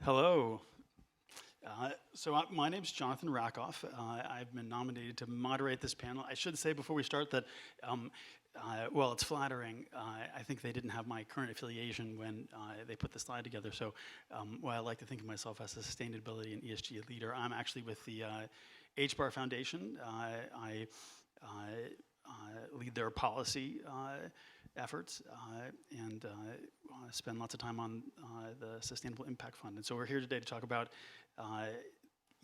Hello. My name's Jonathan Rakoff. I've been nominated to moderate this panel. I should say before we start that, well, it's flattering. I think they didn't have my current affiliation when they put the slide together. So while I like to think of myself as a sustainability and ESG leader, I'm actually with the HBAR Foundation. I lead their policy efforts and spend lots of time on the Sustainable Impact Fund. And so we're here today to talk about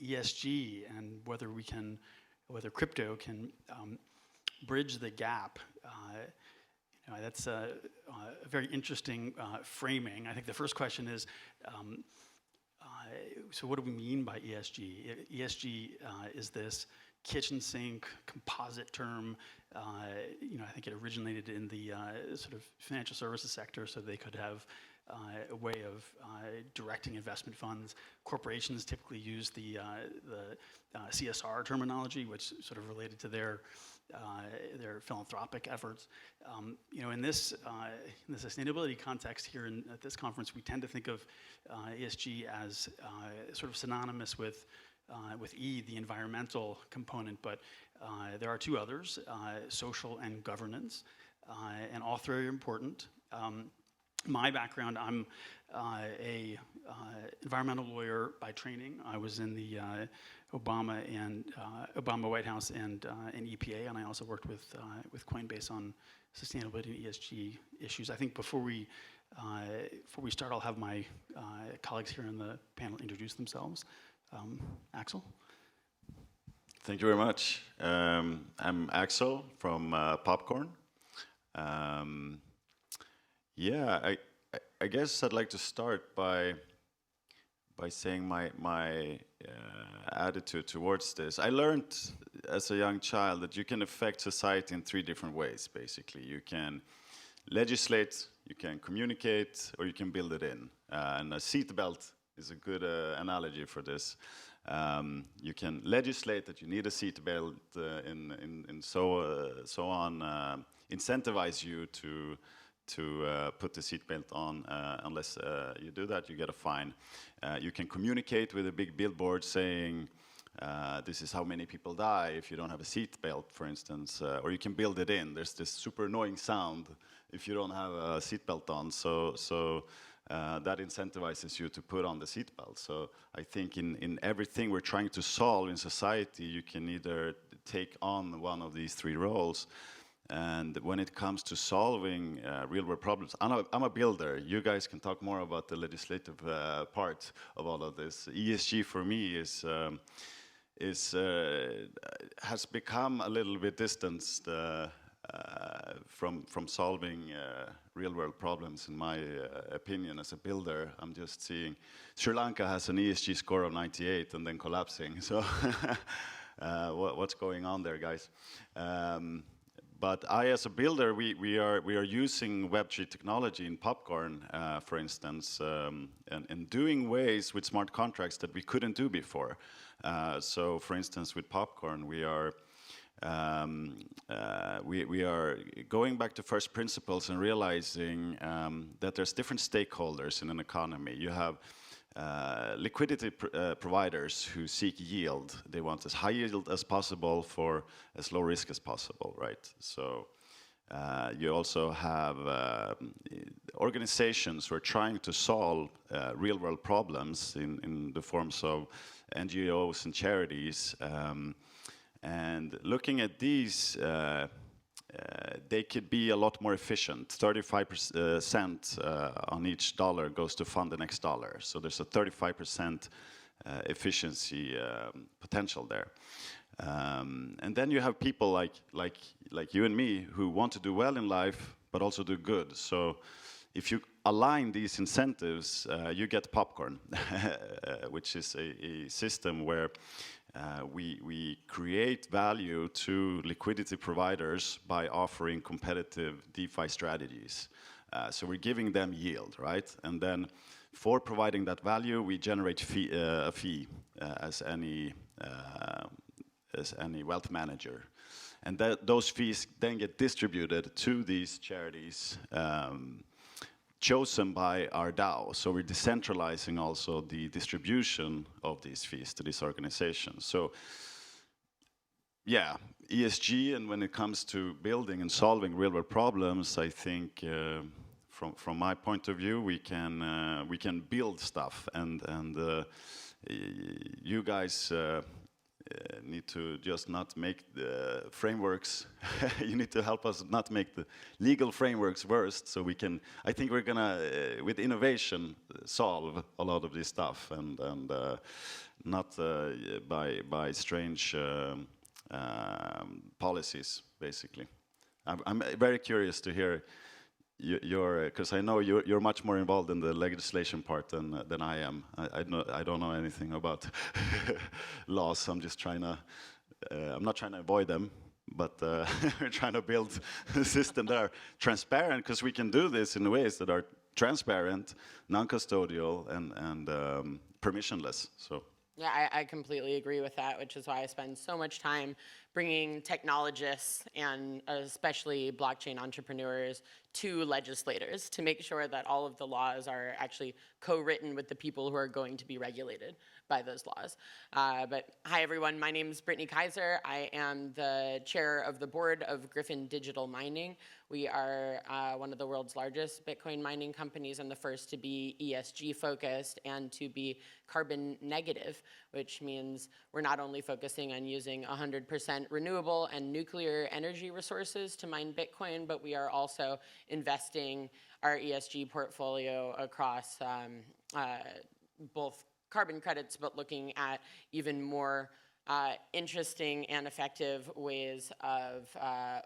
ESG and whether crypto can bridge the gap. That's a very interesting framing. I think the first question is, so what do we mean by ESG? ESG is this kitchen sink composite term. I think it originated in the sort of financial services sector, so they could have a way of directing investment funds. Corporations typically use the CSR terminology, which sort of related to their philanthropic efforts. In this sustainability context here at this conference, we tend to think of ESG as sort of synonymous with E, the environmental component, but there are two others, social and governance, and all three are important. My background, I'm a environmental lawyer by training. I was in the Obama White House and EPA, and I also worked with Coinbase on sustainability and ESG issues. I think before we start, I'll have my colleagues here in the panel introduce themselves. Axel? Thank you very much. I'm Axel from Popcorn. I guess I'd like to start by saying my attitude towards this. I learned as a young child that you can affect society in three different ways, basically. You can legislate, you can communicate, or you can build it in. And a seatbelt is a good analogy for this. You can legislate that you need a seatbelt and so on, incentivize you to put the seatbelt on. Unless you do that, you get a fine. You can communicate with a big billboard saying, this is how many people die if you don't have a seatbelt, for instance. Or you can build it in. There's this super annoying sound if you don't have a seatbelt on. So that incentivizes you to put on the seatbelt. So I think in everything we're trying to solve in society, you can either take on one of these three roles. And when it comes to solving real-world problems, I'm a builder. You guys can talk more about the legislative part of all of this. ESG for me has become a little bit distanced from solving real-world problems, in my opinion. As a builder, I'm just seeing Sri Lanka has an ESG score of 98 and then collapsing. So what's going on there, guys? But as a builder, we are using Web3 technology in Popcorn, for instance, and doing ways with smart contracts that we couldn't do before. So, for instance, with Popcorn, we are going back to first principles and realizing that there's different stakeholders in an economy. You have liquidity providers who seek yield. They want as high yield as possible for as low risk as possible, right? So you also have organizations who are trying to solve real world problems in the forms of NGOs and charities. And looking at these, they could be a lot more efficient. 35% on each dollar goes to fund the next dollar. So there's a 35% efficiency potential there. And then you have people like you and me who want to do well in life, but also do good. So if you align these incentives, you get Popcorn, which is a system where we create value to liquidity providers by offering competitive DeFi strategies. So we're giving them yield, right? And then for providing that value, we generate a fee as any wealth manager. And those fees then get distributed to these charities chosen by our DAO. So we're decentralizing also the distribution of these fees to these organizations. So yeah, ESG, and when it comes to building and solving real-world problems, I think from my point of view, we can build stuff, and you guys need to just not make the frameworks. You need to help us not make the legal frameworks worst, so we can. I think we're gonna, with innovation, solve a lot of this stuff, and not by strange policies, basically. I'm very curious to hear because I know you're much more involved in the legislation part than I am. I don't know anything about laws. I'm just trying to. I'm not trying to avoid them, but we're trying to build a system that are transparent, because we can do this in ways that are transparent, non-custodial, and permissionless. So. Yeah, I completely agree with that, which is why I spend so much time bringing technologists and especially blockchain entrepreneurs to legislators to make sure that all of the laws are actually co-written with the people who are going to be regulated by those laws. But hi, everyone. My name is Brittany Kaiser. I am the chair of the board of Griffin Digital Mining. We are one of the world's largest Bitcoin mining companies, and the first to be ESG focused and to be carbon negative, which means we're not only focusing on using 100% renewable and nuclear energy resources to mine Bitcoin, but we are also investing our ESG portfolio across both carbon credits, but looking at even more interesting and effective ways of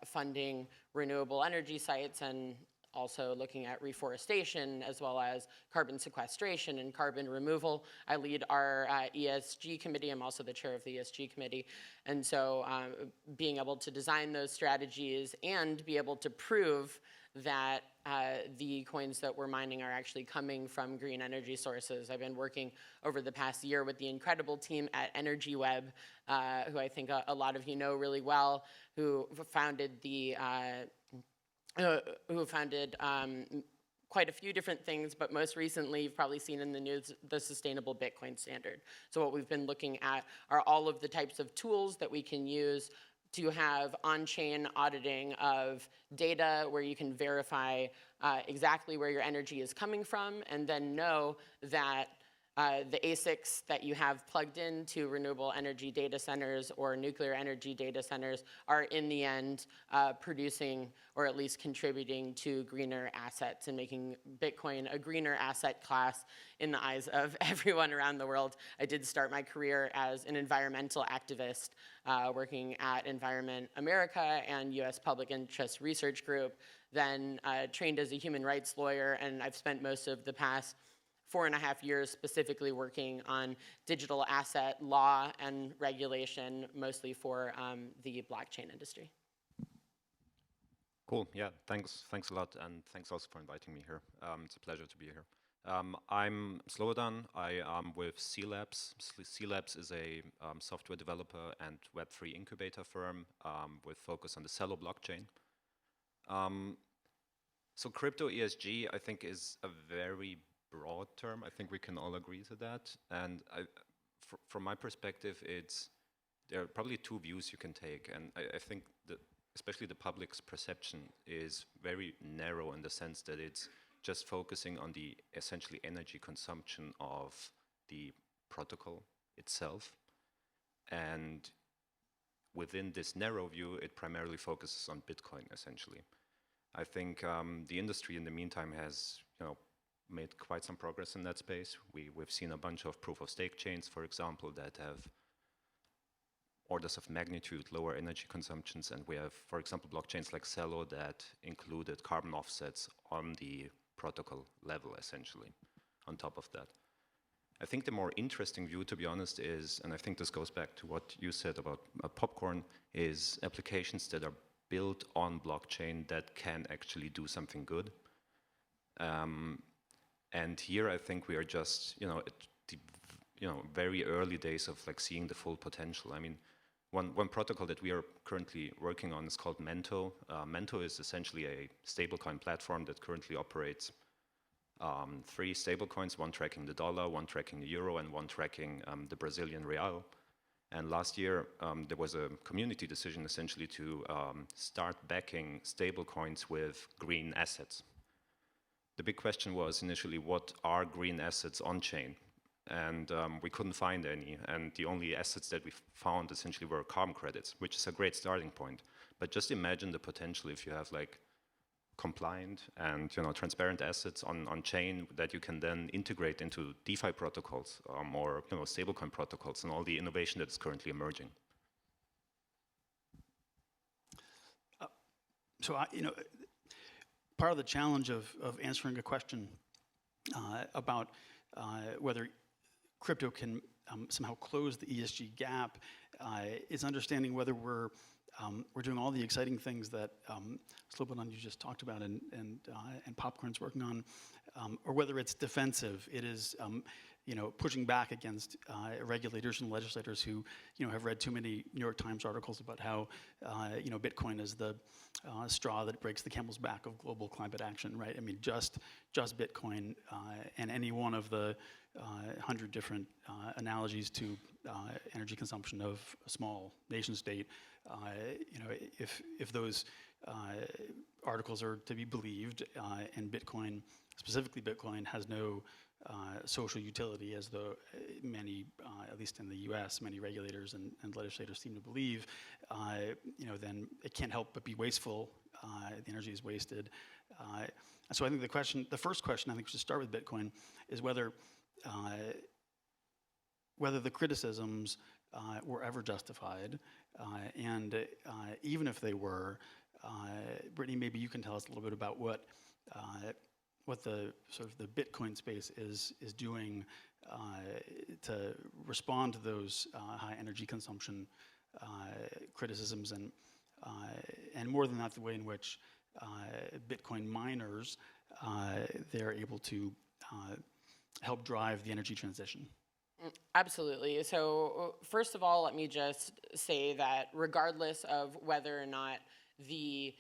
funding renewable energy sites, and also looking at reforestation as well as carbon sequestration and carbon removal. I lead our ESG committee. I'm also the chair of the ESG committee. And so being able to design those strategies and be able to prove that the coins that we're mining are actually coming from green energy sources. I've been working over the past year with the incredible team at Energy Web, who I think a lot of you know really well, who founded quite a few different things, but most recently, you've probably seen in the news, the Sustainable Bitcoin Standard. So what we've been looking at are all of the types of tools that we can use to have on-chain auditing of data where you can verify exactly where your energy is coming from, and then know that the ASICs that you have plugged into renewable energy data centers or nuclear energy data centers are in the end producing or at least contributing to greener assets and making Bitcoin a greener asset class in the eyes of everyone around the world. I did start my career as an environmental activist working at Environment America and US Public Interest Research Group, then trained as a human rights lawyer, and I've spent most of the past 4.5 years specifically working on digital asset law and regulation, mostly for the blockchain industry. Cool, yeah, thanks a lot, and thanks also for inviting me here. It's a pleasure to be here. I'm Slobodan. I am with C Labs. C Labs is a software developer and Web3 incubator firm with focus on the Celo blockchain. So crypto ESG, I think, is a very broad term. I think we can all agree to that. And from my perspective, there are probably two views you can take. And I think that especially the public's perception is very narrow in the sense that it's just focusing on the essentially energy consumption of the protocol itself. And within this narrow view, it primarily focuses on Bitcoin, essentially. I think the industry in the meantime has, made quite some progress in that space. We've seen a bunch of proof-of-stake chains, for example, that have orders of magnitude lower energy consumptions, and we have, for example, blockchains like Celo that included carbon offsets on the protocol level, essentially, on top of that. I think the more interesting view, to be honest, is, and I think this goes back to what you said about popcorn, is applications that are built on blockchain that can actually do something good. And here I think we are just, at the very early days of seeing the full potential. I mean, one protocol that we are currently working on is called Mento. Mento is essentially a stablecoin platform that currently operates 3 stablecoins, one tracking the dollar, one tracking the euro, and one tracking the Brazilian real. And last year, there was a community decision essentially to start backing stablecoins with green assets. The big question was initially, what are green assets on-chain? And we couldn't find any. And the only assets that we found essentially were carbon credits, which is a great starting point. But just imagine the potential if you have like compliant and transparent assets on chain that you can then integrate into DeFi protocols or stablecoin protocols and all the innovation that is currently emerging. So part of the challenge of answering a question about whether crypto can somehow close the ESG gap is understanding whether we're doing all the exciting things that Slobodan, you just talked about, and Popcorn's working on, or whether it's defensive. It is, pushing back against regulators and legislators who, have read too many New York Times articles about how, Bitcoin is the straw that breaks the camel's back of global climate action, right? I mean, just Bitcoin and any one of the 100 different analogies to energy consumption of a small nation state. If those articles are to be believed, and Bitcoin, specifically Bitcoin, has no social utility, as though many, at least in the U.S., many regulators and legislators seem to believe, then it can't help but be wasteful. The energy is wasted. So I think the first question I think we should start with Bitcoin is whether the criticisms were ever justified, and even if they were, Brittany, maybe you can tell us a little bit about what the sort of the Bitcoin space is doing to respond to those high energy consumption criticisms, and more than that, the way in which Bitcoin miners they're able to help drive the energy transition. Absolutely. So first of all, let me just say that regardless of whether or not the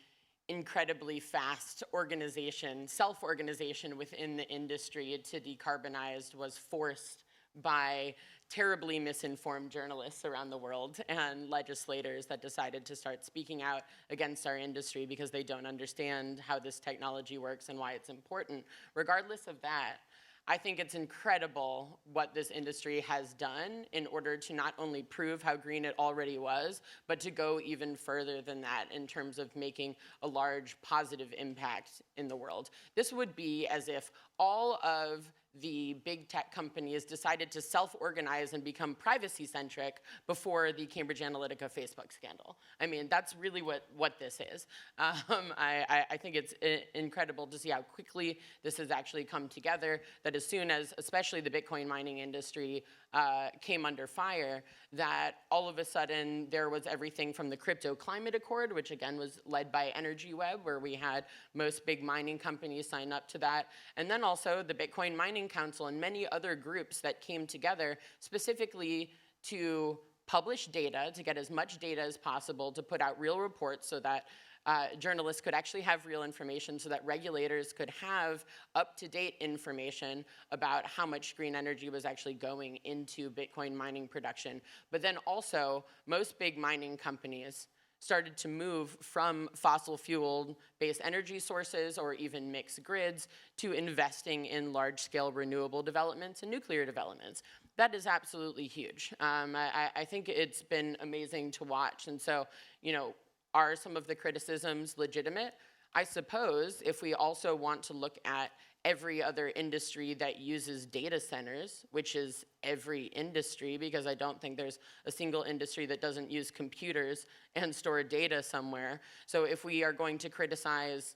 incredibly fast self-organization within the industry to decarbonize was forced by terribly misinformed journalists around the world and legislators that decided to start speaking out against our industry because they don't understand how this technology works and why it's important. Regardless of that, I think it's incredible what this industry has done in order to not only prove how green it already was, but to go even further than that in terms of making a large positive impact in the world. This would be as if all of the big tech companies decided to self-organize and become privacy-centric before the Cambridge Analytica Facebook scandal. I mean, that's really what this is. I think it's incredible to see how quickly this has actually come together, that as soon as, especially the Bitcoin mining industry came under fire, that all of a sudden there was everything from the Crypto Climate Accord, which again was led by EnergyWeb, where we had most big mining companies sign up to that, and then also the Bitcoin Mining Council and many other groups that came together specifically to publish data, to get as much data as possible, to put out real reports so that journalists could actually have real information, so that regulators could have up-to-date information about how much green energy was actually going into Bitcoin mining production. But then also, most big mining companies started to move from fossil fuel-based energy sources or even mixed grids to investing in large-scale renewable developments and nuclear developments. That is absolutely huge. I think it's been amazing to watch. And so, are some of the criticisms legitimate? I suppose if we also want to look at every other industry that uses data centers, which is every industry, because I don't think there's a single industry that doesn't use computers and store data somewhere. So if we are going to criticize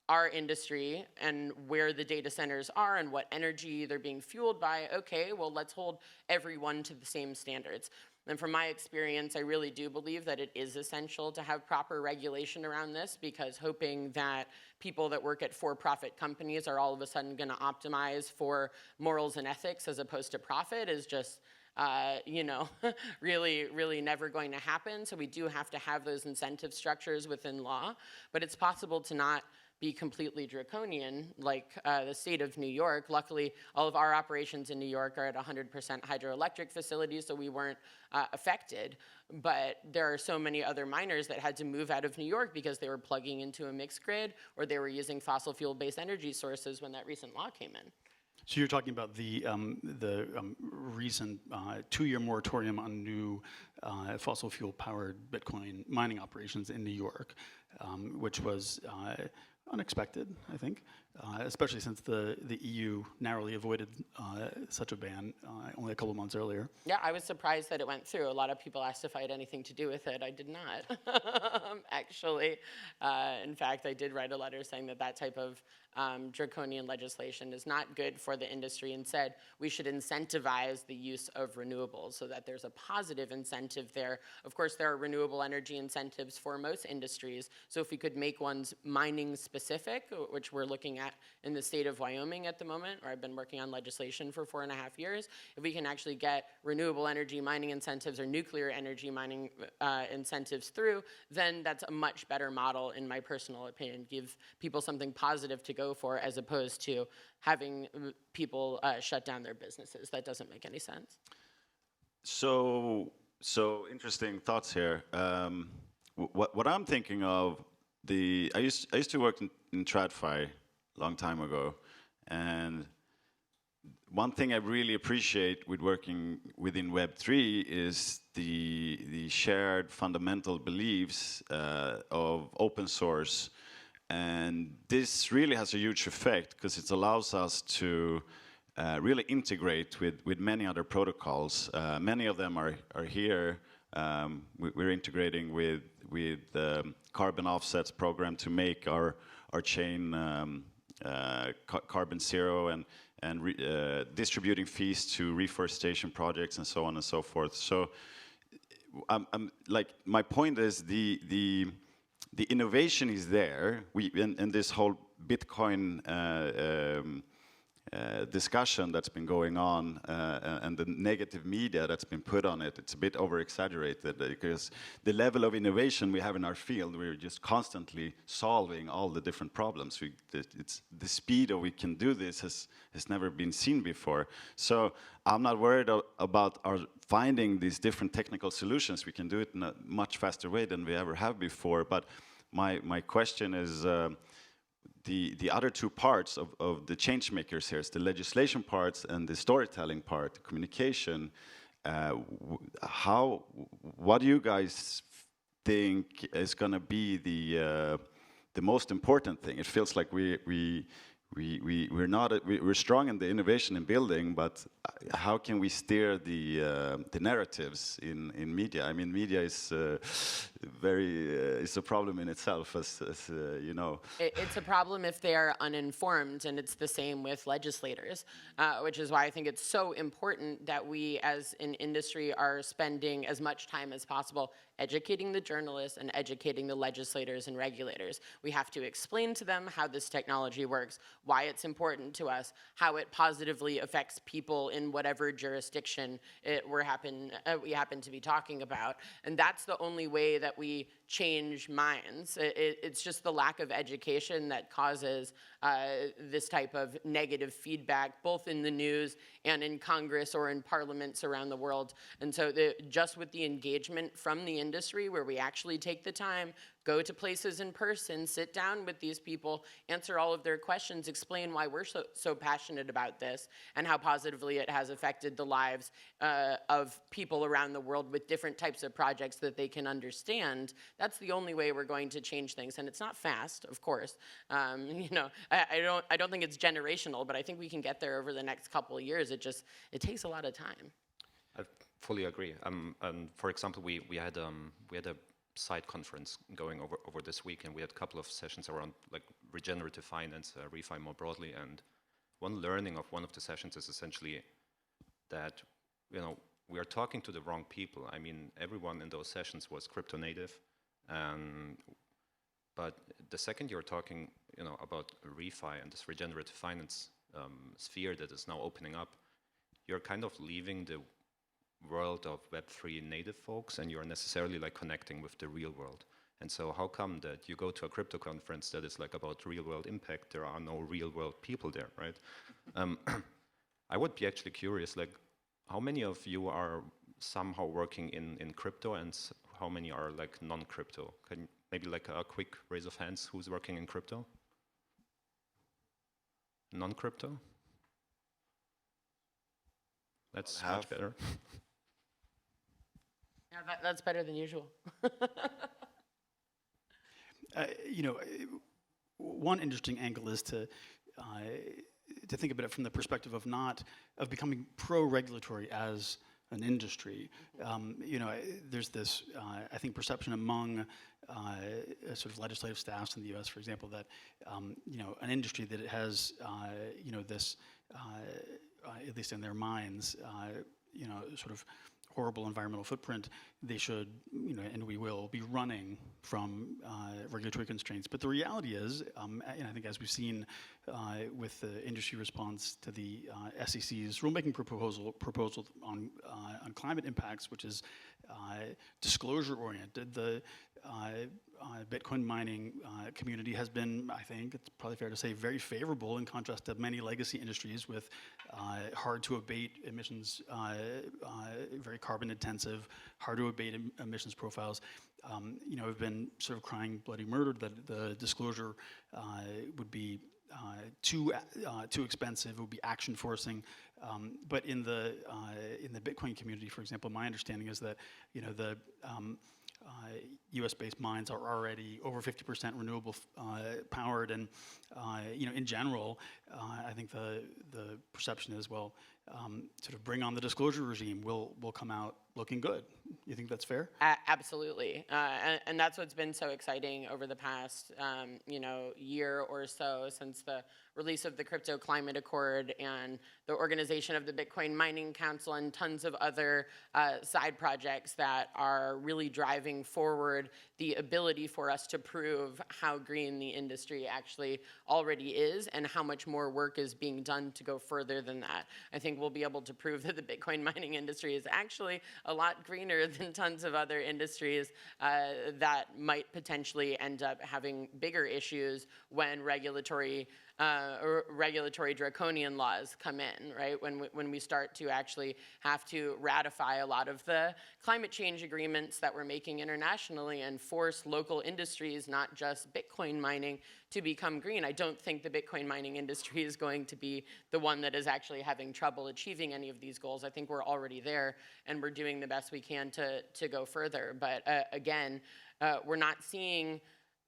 our industry and where the data centers are and what energy they're being fueled by, okay, well, let's hold everyone to the same standards. And from my experience, I really do believe that it is essential to have proper regulation around this, because hoping that people that work at for-profit companies are all of a sudden going to optimize for morals and ethics as opposed to profit is just, really, really never going to happen. So we do have to have those incentive structures within law, but it's possible to not be completely draconian, like the state of New York. Luckily, all of our operations in New York are at 100% hydroelectric facilities, so we weren't affected. But there are so many other miners that had to move out of New York because they were plugging into a mixed grid or they were using fossil fuel-based energy sources when that recent law came in. So you're talking about the recent 2-year moratorium on new fossil fuel-powered Bitcoin mining operations in New York, which was unexpected, I think, especially since the EU narrowly avoided such a ban only a couple months earlier. Yeah, I was surprised that it went through. A lot of people asked if I had anything to do with it. I did not, actually. In fact, I did write a letter saying that that type of draconian legislation is not good for the industry, and said we should incentivize the use of renewables so that there's a positive incentive there. Of course, there are renewable energy incentives for most industries, so if we could make ones mining specific, which we're looking at in the state of Wyoming at the moment, or I've been working on legislation for 4.5 years, if we can actually get renewable energy mining incentives or nuclear energy mining incentives through, then that's a much better model, in my personal opinion. Give people something positive to go for, as opposed to having people shut down their businesses. That doesn't make any sense. So interesting thoughts here. What I'm thinking of, I used to work in TradFi a long time ago, and one thing I really appreciate with working within Web3 is the shared fundamental beliefs of open source. And this really has a huge effect because it allows us to really integrate with many other protocols. Many of them are here. We're integrating with the carbon offsets program to make our chain carbon zero, and distributing fees to reforestation projects and so on and so forth. So, like, my point is the innovation is there. And this whole Bitcoin discussion that's been going on and the negative media that's been put on it, it's a bit over-exaggerated, because the level of innovation we have in our field, we're just constantly solving all the different problems. It's the speed that we can do this has never been seen before. So I'm not worried about our finding these different technical solutions. We can do it in a much faster way than we ever have before. But my question is, the other two parts of the change makers here is the legislation parts and the storytelling part, the communication. What do you guys think is going to be the most important thing? It feels like we're strong in the innovation and building, but how can we steer the narratives in media? I mean, media is it's a problem in itself, as you know. It's a problem if they are uninformed, and it's the same with legislators, which is why I think it's so important that we as an industry are spending as much time as possible educating the journalists and educating the legislators and regulators. We have to explain to them how this technology works, why it's important to us, how it positively affects people in whatever jurisdiction we happen to be talking about. And that's the only way that we change minds. It's just the lack of education that causes this type of negative feedback, both in the news and in Congress or in parliaments around the world. And so just with the engagement from the industry, where we actually take the time, go to places in person, sit down with these people, answer all of their questions, explain why we're so passionate about this and how positively it has affected the lives of people around the world with different types of projects that they can understand. That's the only way we're going to change things. And it's not fast, of course. You know, I don't think it's generational, but I think we can get there over the next couple of years. It takes a lot of time. I fully agree. And for example, we had a side conference going over this week, and we had a couple of sessions around like regenerative finance, refi more broadly. And one learning of one of the sessions is essentially that, you know, we are talking to the wrong people. I mean, everyone in those sessions was crypto native, but the second you're talking, you know, about refi and this regenerative finance sphere that is now opening up, you're kind of leaving the world of Web3 native folks, and you're necessarily like connecting with the real world. And so how come that you go to a crypto conference that is like about real world impact, there are no real world people there, right? I would be actually curious, like how many of you are somehow working in crypto and how many are like non-crypto? Can maybe like a quick raise of hands who's working in crypto? Non-crypto? That's much better. Yeah, that's better than usual. One interesting angle is to think about it from the perspective of becoming pro-regulatory as an industry. There's this, I think, perception among sort of legislative staffs in the U.S., for example, that an industry that it has this, at least in their minds, sort of horrible environmental footprint, they should, and we will, be running from regulatory constraints. But the reality is, and I think as we've seen with the industry response to the SEC's rulemaking proposal on climate impacts, which is disclosure-oriented, the Bitcoin mining community has been, I think it's probably fair to say, very favorable in contrast to many legacy industries with hard-to-abate emissions, very carbon-intensive, hard-to-abate emissions profiles. Have been sort of crying bloody murder that the disclosure would be too expensive. It would be action forcing. But in the Bitcoin community, for example, my understanding is that the U.S.-based mines are already over 50% renewable powered, and in general, I think the perception is, well, sort of bring on the disclosure regime. We'll come out looking good. You think that's fair? Absolutely, and that's what's been so exciting over the past year or so since the release of the Crypto Climate Accord and the organization of the Bitcoin Mining Council and tons of other side projects that are really driving forward the ability for us to prove how green the industry actually already is and how much more work is being done to go further than that. I think we'll be able to prove that the Bitcoin mining industry is actually a lot greener than tons of other industries that might potentially end up having bigger issues when regulatory draconian laws come in, right? When we start to actually have to ratify a lot of the climate change agreements that we're making internationally and force local industries, not just Bitcoin mining, to become green. I don't think the Bitcoin mining industry is going to be the one that is actually having trouble achieving any of these goals. I think we're already there and we're doing the best we can to go further. But again, we're not seeing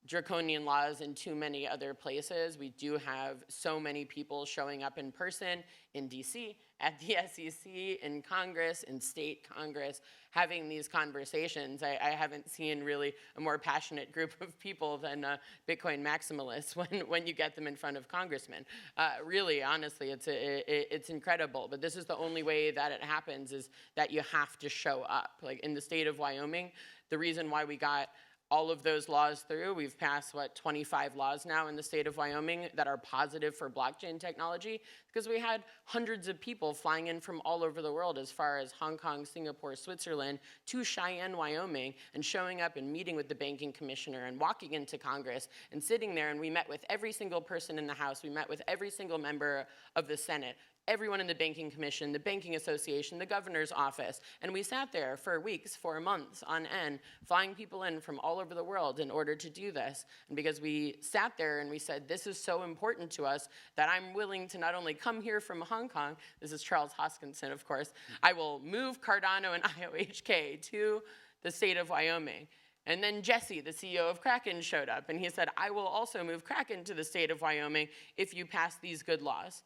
draconian laws in too many other places. We do have so many people showing up in person in DC, at the SEC, in Congress, in state Congress, having these conversations. I haven't seen really a more passionate group of people than Bitcoin maximalists when you get them in front of congressmen. Really, honestly, it's incredible. But this is the only way that it happens, is that you have to show up. Like in the state of Wyoming, the reason why we got all of those laws through. We've passed, 25 laws now in the state of Wyoming that are positive for blockchain technology, because we had hundreds of people flying in from all over the world, as far as Hong Kong, Singapore, Switzerland, to Cheyenne, Wyoming, and showing up and meeting with the banking commissioner and walking into Congress and sitting there, and we met with every single person in the House. We met with every single member of the Senate, everyone in the Banking Commission, the Banking Association, the governor's office, and we sat there for weeks, for months on end, flying people in from all over the world in order to do this. And because we sat there and we said, this is so important to us that I'm willing to not only come here from Hong Kong, this is Charles Hoskinson, of course, I will move Cardano and IOHK to the state of Wyoming. And then Jesse, the CEO of Kraken, showed up, and he said, I will also move Kraken to the state of Wyoming if you pass these good laws.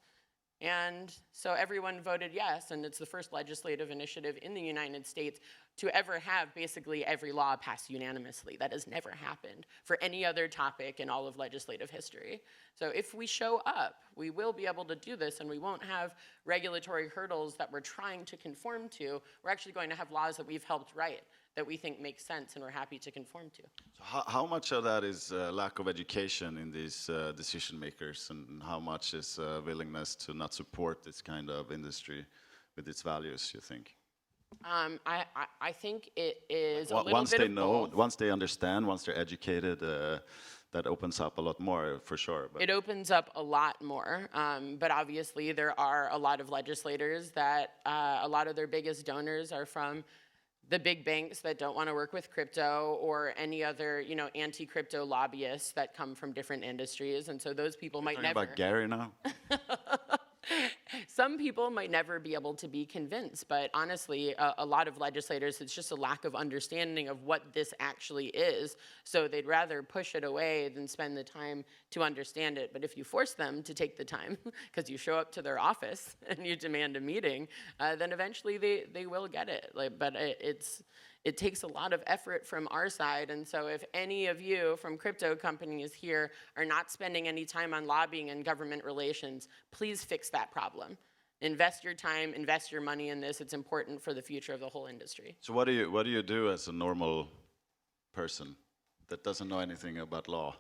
And so everyone voted yes, and it's the first legislative initiative in the United States to ever have basically every law passed unanimously. That has never happened for any other topic in all of legislative history. So if we show up, we will be able to do this, and we won't have regulatory hurdles that we're trying to conform to. We're actually going to have laws that we've helped write, that we think make sense and we're happy to conform to. So how much of that is lack of education in these decision makers, and how much is willingness to not support this kind of industry with its values, you think? I think it is a little Once bit they of know, both. once they understand, once they're educated, that opens up a lot more for sure. But It opens up a lot more, but obviously there are a lot of legislators that a lot of their biggest donors are from the big banks that don't want to work with crypto, or any other, anti-crypto lobbyists that come from different industries, and so those people might talking never. about Gary now. Some people might never be able to be convinced, but honestly, a lot of legislators, it's just a lack of understanding of what this actually is. So they'd rather push it away than spend the time to understand it. But if you force them to take the time, because you show up to their office and you demand a meeting, then eventually they will get it. But it takes a lot of effort from our side. And so if any of you from crypto companies here are not spending any time on lobbying and government relations, please fix that problem. Invest your time, invest your money in this. It's important for the future of the whole industry. So what do you do as a normal person that doesn't know anything about law?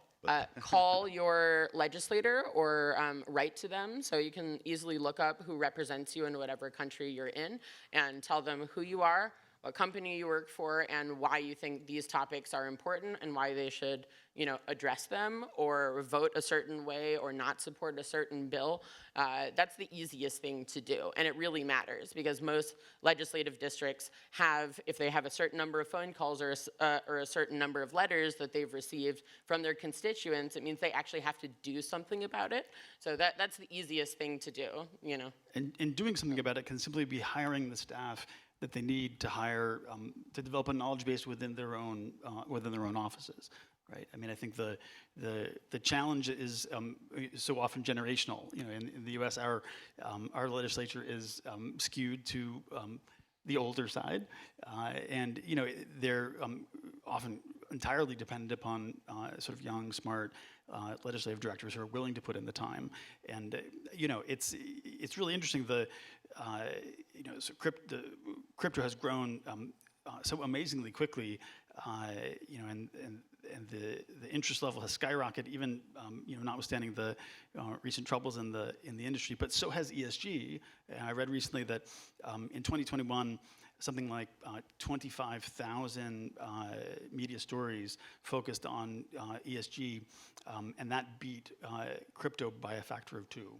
Call your legislator or write to them, so you can easily look up who represents you in whatever country you're in, and tell them who you are, what company you work for, and why you think these topics are important and why they should, address them or vote a certain way or not support a certain bill. That's the easiest thing to do, and it really matters because most legislative districts have, if they have a certain number of phone calls or a certain number of letters that they've received from their constituents, it means they actually have to do something about it. So that's the easiest thing to do, And doing something about it can simply be hiring the staff that they need to hire to develop a knowledge base within their own offices, right? I mean, I think the challenge is so often generational. In the U.S., our legislature is skewed to the older side, and they're often entirely dependent upon sort of young, smart legislative directors who are willing to put in the time. And it's really interesting. So crypto has grown so amazingly quickly, and the interest level has skyrocketed, even notwithstanding the recent troubles in the industry. But so has ESG. And I read recently that in 2021, something like 25,000 media stories focused on ESG, and that beat crypto by a factor of 2.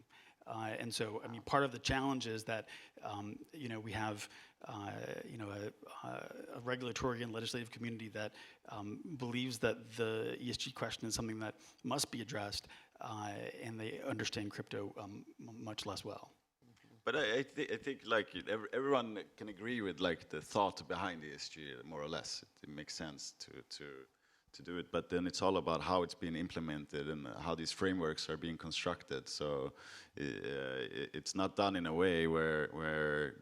And so, I mean, part of the challenge is that, we have, a regulatory and legislative community that believes that the ESG question is something that must be addressed, and they understand crypto much less well. But I think like everyone can agree with like the thought behind ESG more or less. It makes sense to do it, but then it's all about how it's being implemented and how these frameworks are being constructed. So it's not done in a way where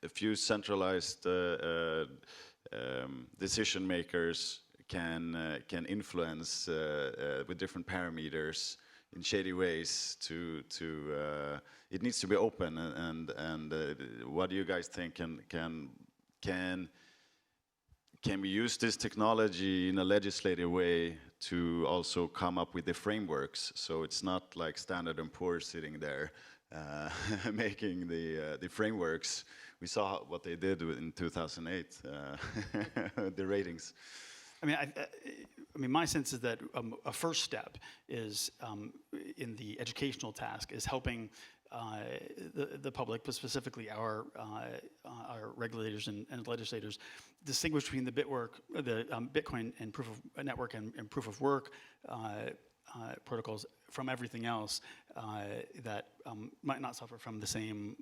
a few centralized decision makers can influence with different parameters in shady ways. It needs to be open. And what do you guys think? Can we use this technology in a legislative way to also come up with the frameworks? So it's not like Standard & Poor's sitting there making the frameworks. We saw what they did in 2008, the ratings. I mean, my sense is that a first step is in the educational task is helping the public, but specifically our regulators and legislators, distinguish between the Bitcoin and proof of network and proof of work protocols from everything else that might not suffer from the same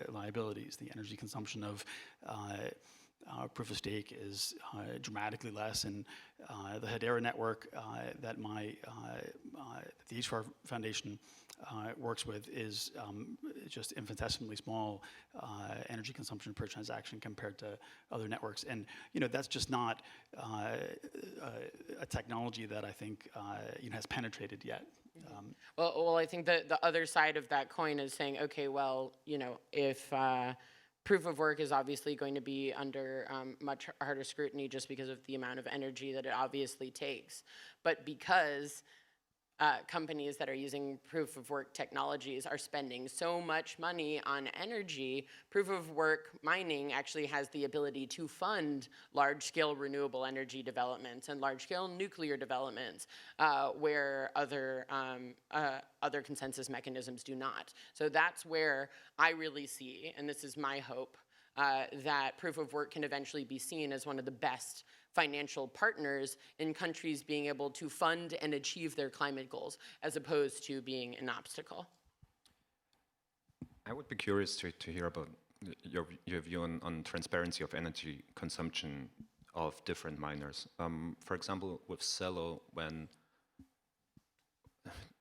liabilities. The energy consumption of proof of stake is dramatically less, and the Hedera network that the HFAR Foundation works with is just infinitesimally small energy consumption per transaction compared to other networks, and that's just not a technology that I think has penetrated yet. Well, I think the other side of that coin is saying, okay, well, if proof of work is obviously going to be under much harder scrutiny just because of the amount of energy that it obviously takes. But because companies that are using proof of work technologies are spending so much money on energy, proof of work mining actually has the ability to fund large-scale renewable energy developments and large-scale nuclear developments where other consensus mechanisms do not. So that's where I really see, and this is my hope, that proof of work can eventually be seen as one of the best financial partners in countries being able to fund and achieve their climate goals, as opposed to being an obstacle. I would be curious to hear about your view on transparency of energy consumption of different miners. For example, with Celo, when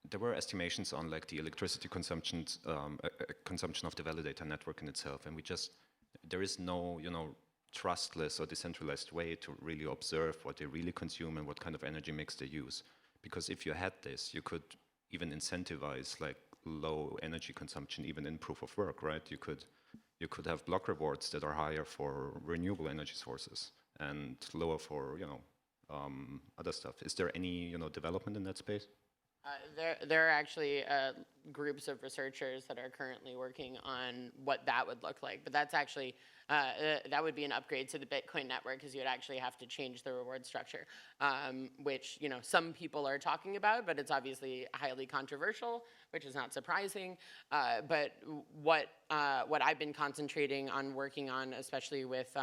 there were estimations on like the electricity consumption of the validator network in itself, and there is no, trustless or decentralized way to really observe what they really consume and what kind of energy mix they use. Because if you had this, you could even incentivize like low energy consumption even in proof of work, right? You could have block rewards that are higher for renewable energy sources and lower for, other stuff. Is there any, development in that space? There are actually groups of researchers that are currently working on what that would look like, but that's actually, that would be an upgrade to the Bitcoin network because you'd actually have to change the reward structure, which, some people are talking about, but it's obviously highly controversial, which is not surprising. But what I've been concentrating on working on, especially with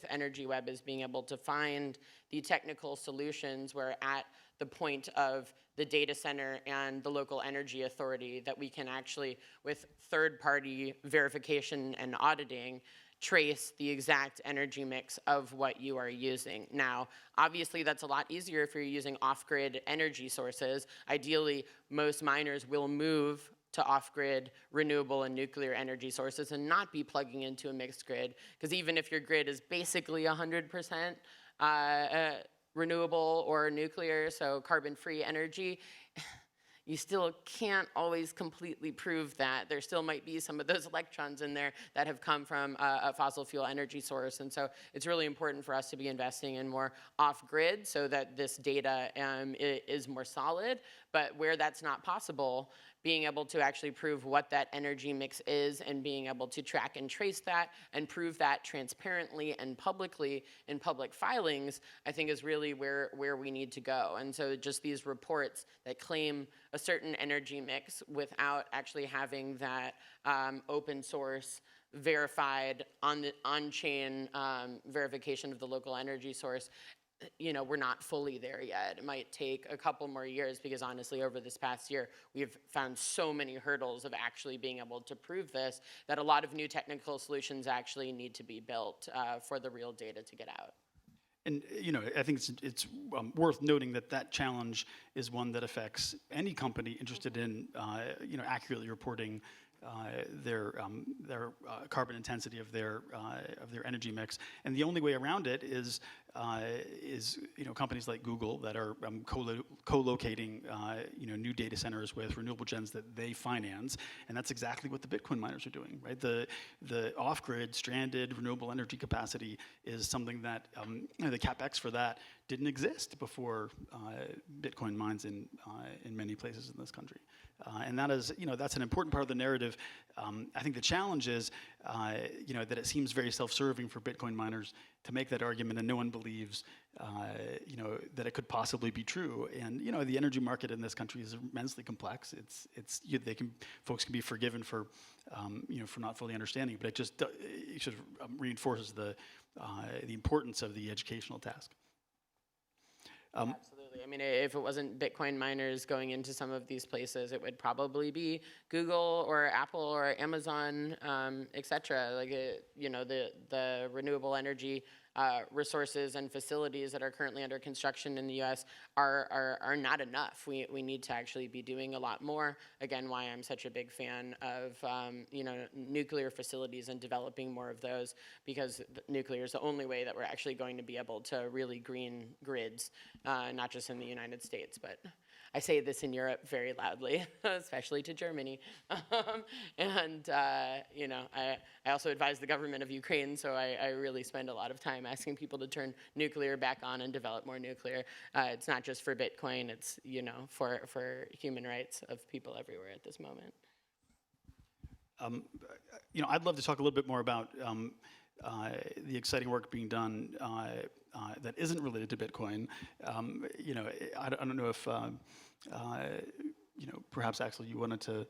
Energy Web, is being able to find the technical solutions where at the point of the data center and the local energy authority that we can actually, with third-party verification and auditing, trace the exact energy mix of what you are using. Now, obviously that's a lot easier if you're using off-grid energy sources. Ideally, most miners will move to off-grid renewable and nuclear energy sources and not be plugging into a mixed grid, because even if your grid is basically 100% renewable or nuclear, so carbon-free energy, you still can't always completely prove that. There still might be some of those electrons in there that have come from a fossil fuel energy source. And so it's really important for us to be investing in more off-grid so that this data is more solid. But where that's not possible, being able to actually prove what that energy mix is and being able to track and trace that and prove that transparently and publicly in public filings, I think is really where we need to go. And so just these reports that claim a certain energy mix without actually having that open source verified on-chain verification of the local energy source, we're not fully there yet. It might take a couple more years because honestly, over this past year, we've found so many hurdles of actually being able to prove this that a lot of new technical solutions actually need to be built for the real data to get out. And I think it's worth noting that challenge is one that affects any company interested in accurately reporting their carbon intensity of their energy mix, and the only way around it is companies like Google that are co-locating new data centers with renewable gens that they finance, and that's exactly what the Bitcoin miners are doing, right? The off-grid stranded renewable energy capacity is something that the capex for that didn't exist before Bitcoin mines in many places in this country, and that is that's an important part of the narrative. I think the challenge is that it seems very self-serving for Bitcoin miners to make that argument, and no one believes that it could possibly be true. And the energy market in this country is immensely complex. Folks can be forgiven for not fully understanding, but it just reinforces the importance of the educational task. Absolutely. I mean, if it wasn't Bitcoin miners going into some of these places, it would probably be Google or Apple or Amazon, et cetera. Like, the renewable energy resources and facilities that are currently under construction in the U.S. are not enough. We need to actually be doing a lot more. Again, why I'm such a big fan of nuclear facilities and developing more of those, because nuclear is the only way that we're actually going to be able to really green grids, not just in the United States, but I say this in Europe very loudly, especially to Germany. You know, I also advise the government of Ukraine, so I really spend a lot of time asking people to turn nuclear back on and develop more nuclear. It's not just for Bitcoin, it's, you know, for human rights of people everywhere at this moment. You know, I'd love to talk a little bit more about the exciting work being done that isn't related to Bitcoin. You know, I don't know if, you know, perhaps Axel, you wanted to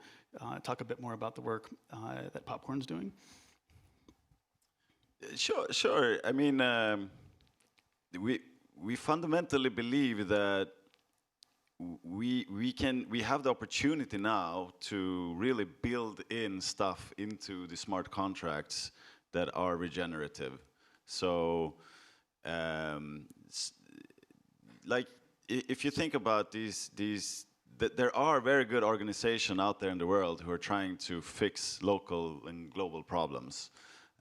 talk a bit more about the work that Popcorn's doing? Sure. I mean, we fundamentally believe that we have the opportunity now to really build in stuff into the smart contracts that are regenerative. So, like, if you think about that there are very good organizations out there in the world who are trying to fix local and global problems,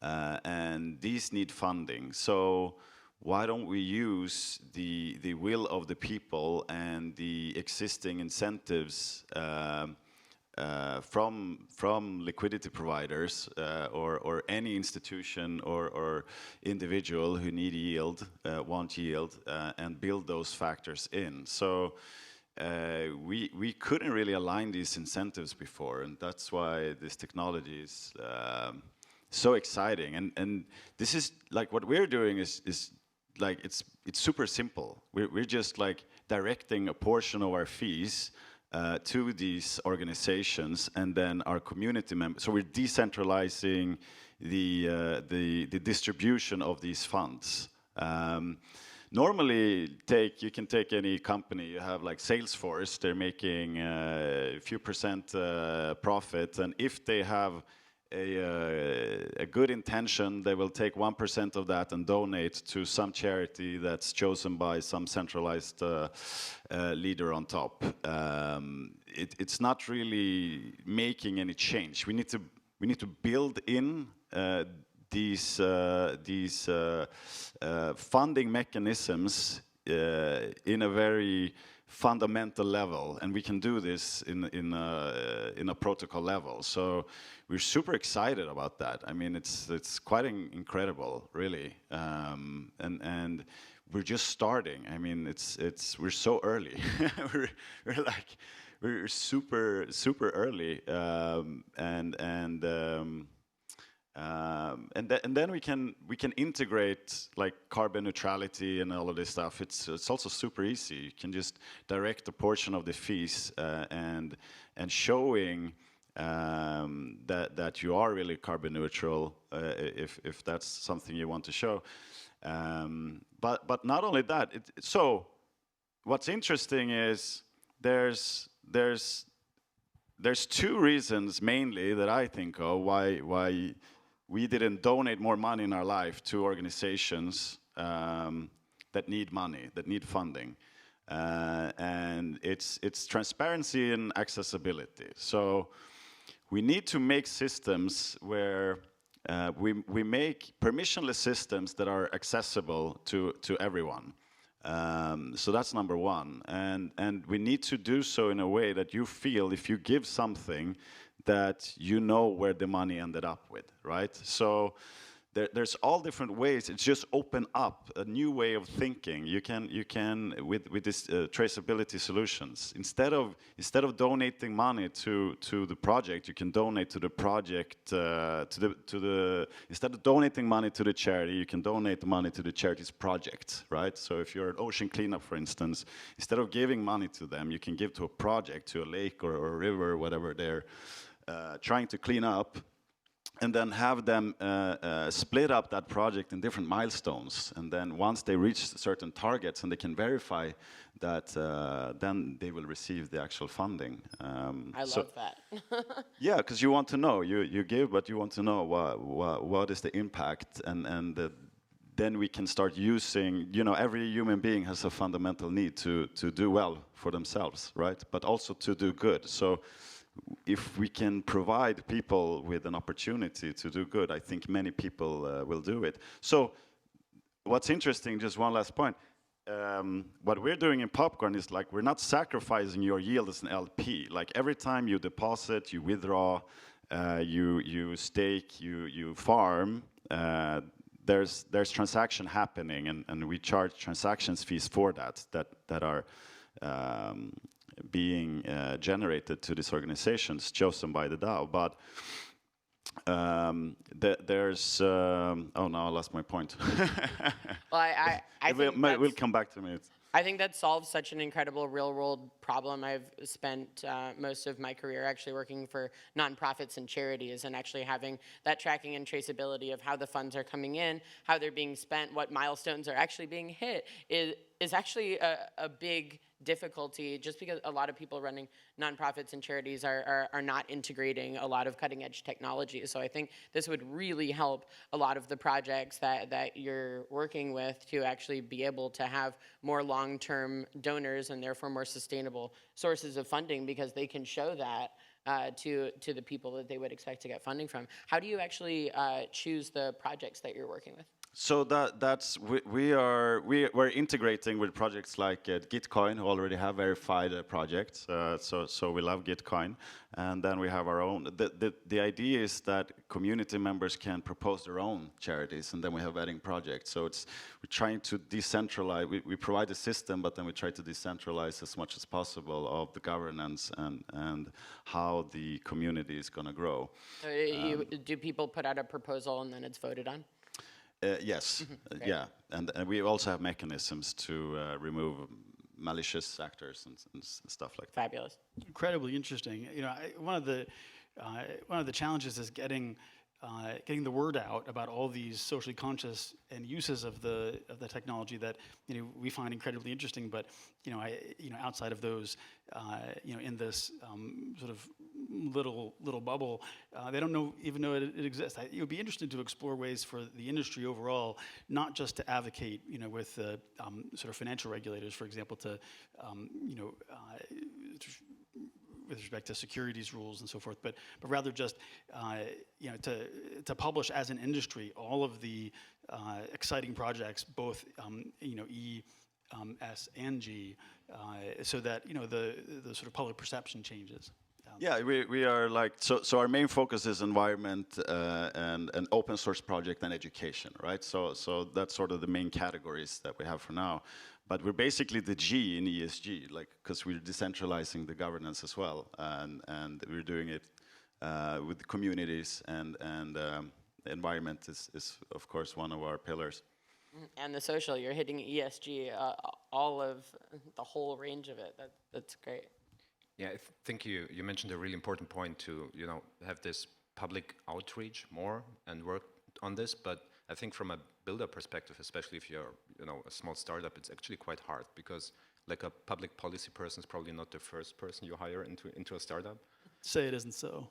and these need funding. So why don't we use the will of the people and the existing incentives from liquidity providers or any institution or individual who need yield, want yield, and build those factors in. So we couldn't really align these incentives before, and that's why this technology is so exciting. And this is like what we're doing is like it's super simple. We're just like directing a portion of our fees to these organizations, and then our community members. So we're decentralizing the distribution of these funds. Normally, you can take any company. You have like Salesforce. They're making a few percent profit, and if they have a good intention, they will take 1% of that and donate to some charity that's chosen by some centralized leader on top. It's not really making any change. We need to build in these funding mechanisms in a very fundamental level, and we can do this in a protocol level. So we're super excited about that. I mean, it's quite incredible, really, and we're just starting. I mean, we're so early. we're super early, and then we can integrate like carbon neutrality and all of this stuff. It's also super easy. You can just direct a portion of the fees and showing that you are really carbon neutral if that's something you want to show. But not only that. So what's interesting is there's two reasons mainly that I think of why we didn't donate more money in our life to organizations that need money, that need funding. And it's transparency and accessibility. So we need to make systems where we make permissionless systems that are accessible to everyone. So that's number one. And we need to do so in a way that you feel if you give something that you know where the money ended up with, right? So there's all different ways. It's just open up a new way of thinking. You can with this traceability solutions. Instead of donating money to the project, you can donate to the project instead of donating money to the charity, you can donate the money to the charity's project, right? So if you're an ocean cleanup, for instance, instead of giving money to them, you can give to a project, to a lake or a river, whatever they're trying to clean up. And then have them split up that project in different milestones. And then once they reach certain targets and they can verify that, then they will receive the actual funding. I love that. Yeah, because you want to know. You give, but you want to know what is the impact. And then we can start using, every human being has a fundamental need to do well for themselves, right? But also to do good. So if we can provide people with an opportunity to do good, I think many people will do it. So what's interesting, just one last point, what we're doing in Popcorn is like we're not sacrificing your yield as an LP. Like every time you deposit, you withdraw, you stake, you farm. There's transaction happening, and we charge transactions fees for that are being generated to these organizations chosen by the DAO. But there's oh no, I lost my point. Well, I think we'll come back to me. I think that solves such an incredible real-world problem. I've spent most of my career actually working for nonprofits and charities, and actually having that tracking and traceability of how the funds are coming in, how they're being spent, what milestones are actually being hit is actually a big difficulty, just because a lot of people running nonprofits and charities are not integrating a lot of cutting-edge technology. So I think this would really help a lot of the projects that you're working with to actually be able to have more long-term donors and therefore more sustainable sources of funding, because they can show that to the people that they would expect to get funding from. How do you actually choose the projects that you're working with? So we're integrating with projects like Gitcoin, who already have verified projects. So we love Gitcoin, and then we have our own. The idea is that community members can propose their own charities, and then we have vetting projects. So we're trying to decentralize. We provide a system, but then we try to decentralize as much as possible of the governance and how the community is going to grow. Do people put out a proposal and then it's voted on? Yes, yeah, and we also have mechanisms to remove malicious actors and stuff like that. Fabulous. Incredibly interesting. You know, one of the challenges is getting the word out about all these socially conscious and uses of the technology that we find incredibly interesting. But outside of those, in this sort of little bubble, they don't even know it exists. It would be interesting to explore ways for the industry overall, not just to advocate, with sort of financial regulators, for example, to with respect to securities rules and so forth, but rather just to publish as an industry all of the exciting projects, both E, S, and G, so that the sort of public perception changes. Yeah, we are like so. Our main focus is environment and an open source project and education, right? So that's sort of the main categories that we have for now. But we're basically the G in ESG, like, because we're decentralizing the governance as well, and we're doing it with the communities, and environment is of course one of our pillars. And the social, you're hitting ESG, all of the whole range of it. That's great. Yeah, I think you mentioned a really important point to have this public outreach more and work on this. But I think from a builder perspective, especially if you're a small startup, it's actually quite hard, because like a public policy person is probably not the first person you hire into a startup. Say it isn't so.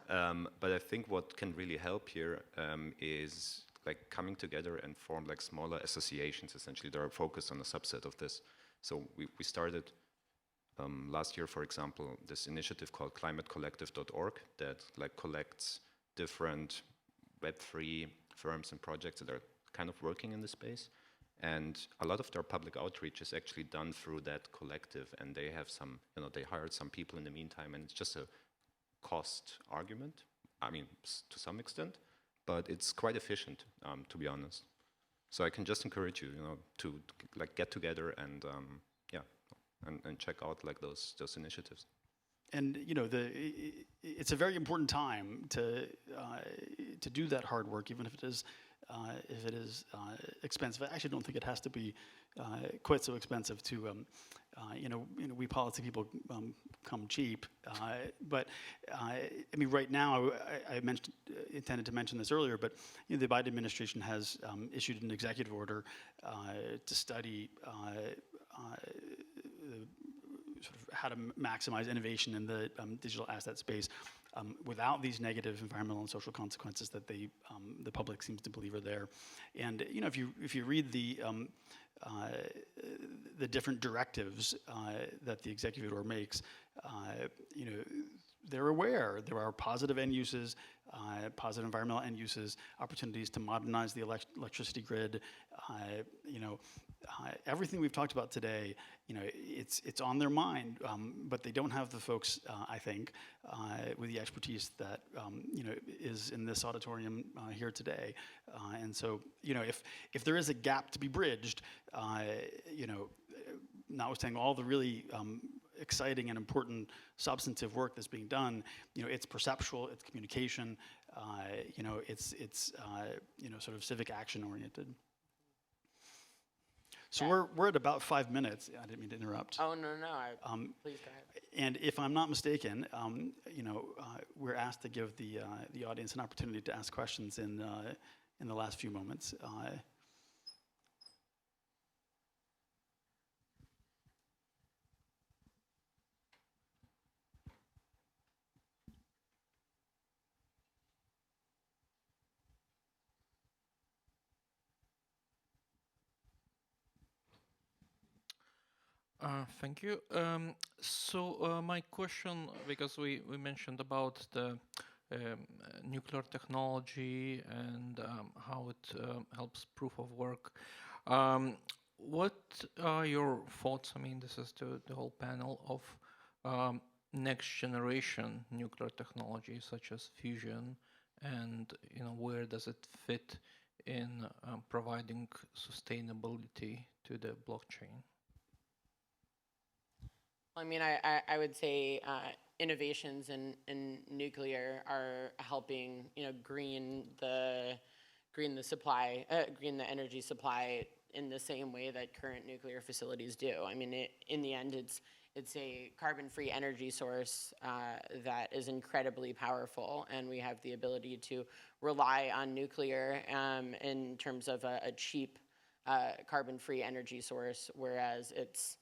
But I think what can really help here is like coming together and form like smaller associations, essentially, that are focused on a subset of this. So we started last year, for example, this initiative called climatecollective.org that like collects different Web3 firms and projects that are kind of working in the space. And a lot of their public outreach is actually done through that collective, and they have some, they hired some people in the meantime, and it's just a cost argument, I mean, to some extent, but it's quite efficient, to be honest. So I can just encourage you, to like get together and and check out like those initiatives. And it's a very important time to do that hard work, even if it is expensive. I actually don't think it has to be quite so expensive to we policy people come cheap. But I mean, right now, I intended to mention this earlier, but the Biden administration has issued an executive order to study sort of how to maximize innovation in the digital asset space without these negative environmental and social consequences that the public seems to believe are there. And if you read the different directives that the executive order makes, they're aware there are positive end uses, positive environmental end uses, opportunities to modernize the electricity grid. Everything we've talked about today, it's on their mind, but they don't have the folks, I think, with the expertise that is in this auditorium here today. And so, if there is a gap to be bridged, notwithstanding all the really exciting and important substantive work that's being done, it's perceptual, it's communication, it's sort of civic action oriented. So we're at about 5 minutes. I didn't mean to interrupt. Oh, no. Please go ahead. And if I'm not mistaken, we're asked to give the audience an opportunity to ask questions in the last few moments. Thank you. My question, because we mentioned about the nuclear technology and how it helps proof of work. What are your thoughts? I mean, this is the whole panel of next generation nuclear technology, such as fusion, and where does it fit in providing sustainability to the blockchain? I mean, I would say innovations in nuclear are helping, green the energy supply in the same way that current nuclear facilities do. I mean, in the end, it's a carbon-free energy source that is incredibly powerful, and we have the ability to rely on nuclear in terms of a cheap carbon-free energy source, whereas it's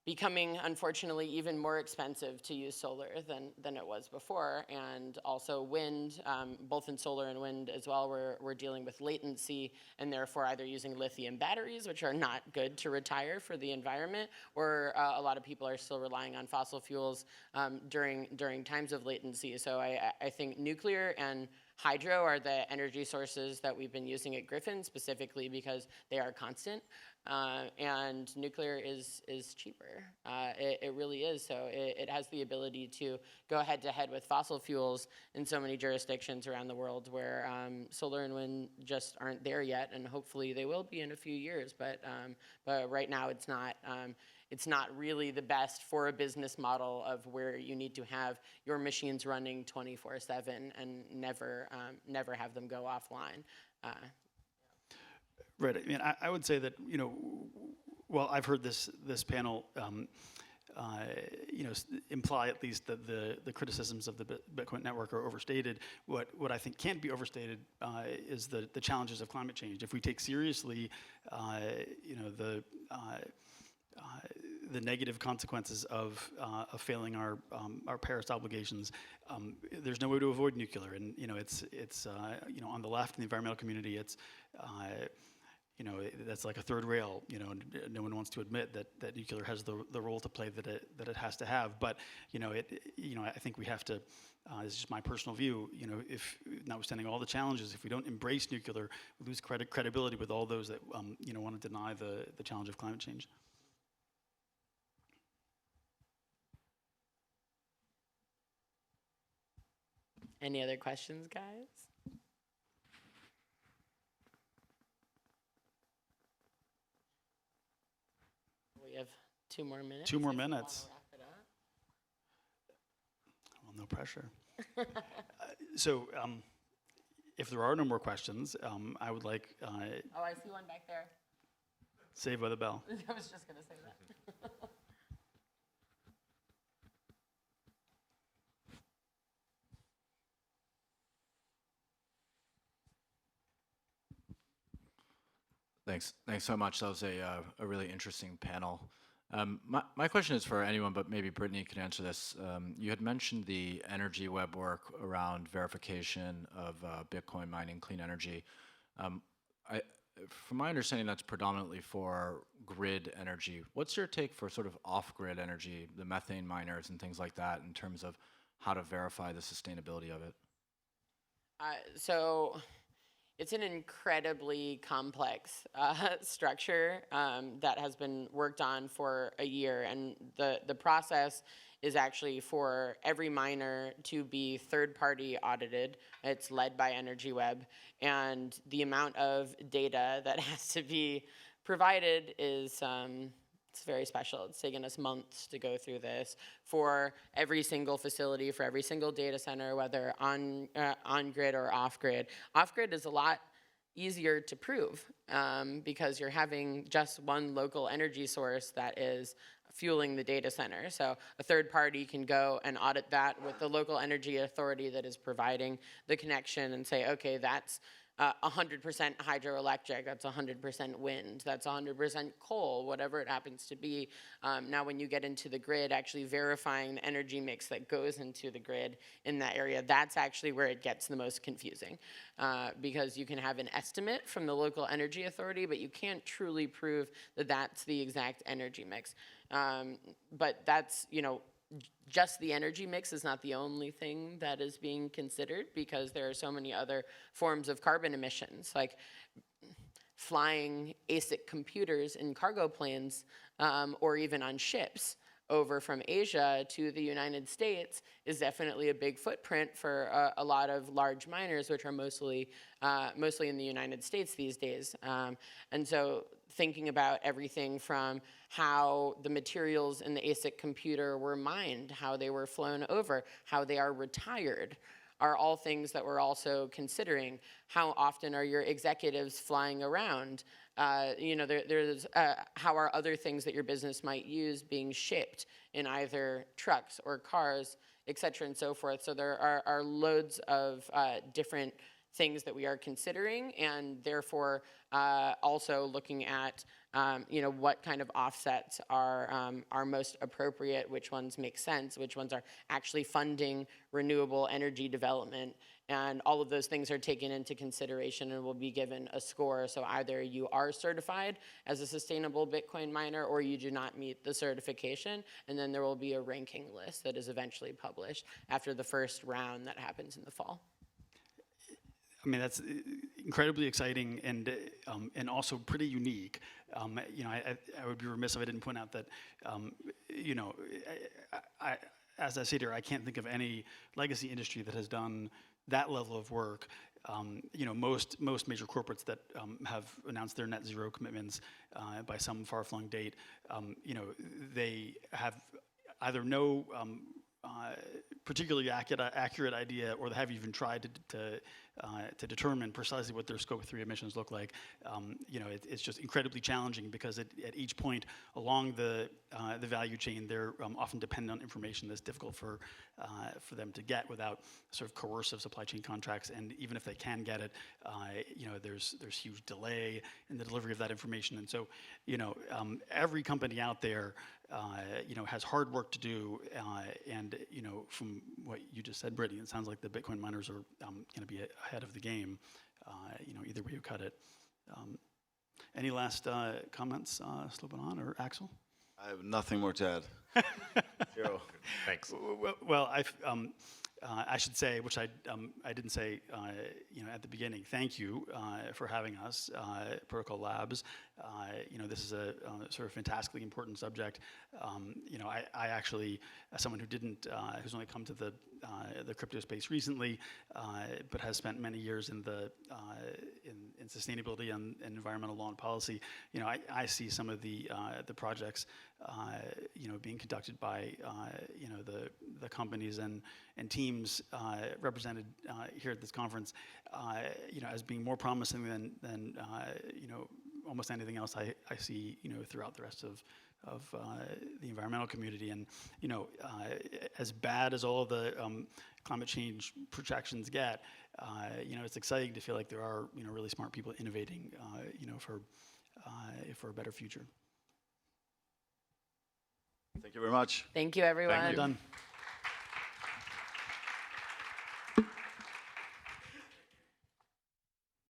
becoming, unfortunately, even more expensive to use solar than it was before. And also wind, both in solar and wind as well, we're dealing with latency, and therefore either using lithium batteries, which are not good to retire for the environment, or a lot of people are still relying on fossil fuels during times of latency. So I think nuclear and hydro are the energy sources that we've been using at Griffin, specifically because they are constant. And nuclear is cheaper. It really is. So it has the ability to go head to head with fossil fuels in so many jurisdictions around the world where solar and wind just aren't there yet, and hopefully they will be in a few years. But right now it's not. It's not really the best for a business model of where you need to have your machines running 24/7 and never have them go offline. Right. I mean, I would say that well, I've heard this panel imply at least that the criticisms of the Bitcoin network are overstated. What I think can't be overstated is the challenges of climate change. If we take seriously the negative consequences of failing our Paris obligations, there's no way to avoid nuclear. And it's on the left in the environmental community, it's that's like a third rail. No one wants to admit that nuclear has the role to play that it has to have. But I think we have to. This is just my personal view. If notwithstanding all the challenges, if we don't embrace nuclear, we lose credibility with all those that want to deny the challenge of climate change. Any other questions, guys? We have 2 more minutes. 2 more if you wanna minutes. wrap it up. Well, no pressure. So, if there are no more questions, I would like Oh, I see one back there. Saved by the Bell. I was just going to say that. Thanks so much. That was a really interesting panel. My question is for anyone, but maybe Brittany can answer this. You had mentioned the energy web work around verification of Bitcoin mining clean energy. From my understanding, that's predominantly for grid energy. What's your take for sort of off-grid energy, the methane miners and things like that, in terms of how to verify the sustainability of it? So it's an incredibly complex structure that has been worked on for a year, and the process is actually for every miner to be third-party audited. It's led by EnergyWeb, and the amount of data that has to be provided is it's very special. It's taken us months to go through this for every single facility, for every single data center, whether on grid or off grid. Off grid is a lot easier to prove because you're having just one local energy source that is fueling the data center. So a third party can go and audit that with the local energy authority that is providing the connection and say, okay, that's 100% hydroelectric, that's 100% wind, that's 100% coal, whatever it happens to be. Now when you get into the grid, actually verifying the energy mix that goes into the grid in that area, that's actually where it gets the most confusing. Because you can have an estimate from the local energy authority, but you can't truly prove that that's the exact energy mix. But that's, just the energy mix is not the only thing that is being considered, because there are so many other forms of carbon emissions, like flying ASIC computers in cargo planes or even on ships over from Asia to the United States is definitely a big footprint for a lot of large miners, which are mostly in the United States these days. And so thinking about everything from how the materials in the ASIC computer were mined, how they were flown over, how they are retired, are all things that we're also considering. How often are your executives flying around? There's how are other things that your business might use being shipped in either trucks or cars, et cetera, and so forth. So there are loads of different things that we are considering, and therefore also looking at what kind of offsets are most appropriate, which ones make sense, which ones are actually funding renewable energy development, and all of those things are taken into consideration and will be given a score. So either you are certified as a sustainable Bitcoin miner or you do not meet the certification, and then there will be a ranking list that is eventually published after the first round that happens in the fall. I mean, that's incredibly exciting and also pretty unique. I would be remiss if I didn't point out that, as I sit here, I can't think of any legacy industry that has done that level of work. Most major corporates that have announced their net zero commitments by some far-flung date, they have either no particularly accurate idea, or they haven't even tried to determine precisely what their scope 3 emissions look like. It's just incredibly challenging because at each point along the value chain, they're often dependent on information that's difficult for them to get without sort of coercive supply chain contracts. And even if they can get it, there's huge delay in the delivery of that information. And so, every company out there, has hard work to do. And from what you just said, Brittany, it sounds like the Bitcoin miners are going to be ahead of the game, either way you cut it. Any last comments, Slobodan or Axel? I have nothing more to add. Zero. Thanks. Well, I should say, which I didn't say, at the beginning. Thank you for having us, Protocol Labs. This is a sort of fantastically important subject. I actually, as someone who's only come to the crypto space recently, but has spent many years in sustainability and environmental law and policy, I see some of the projects, being conducted by, the companies and teams represented here at this conference, as being more promising than almost anything else I see, throughout the rest of the environmental community. And as bad as all of the climate change projections get, it's exciting to feel like there are really smart people innovating, for a better future. Thank you very much. Thank you, everyone. Thank you. Done.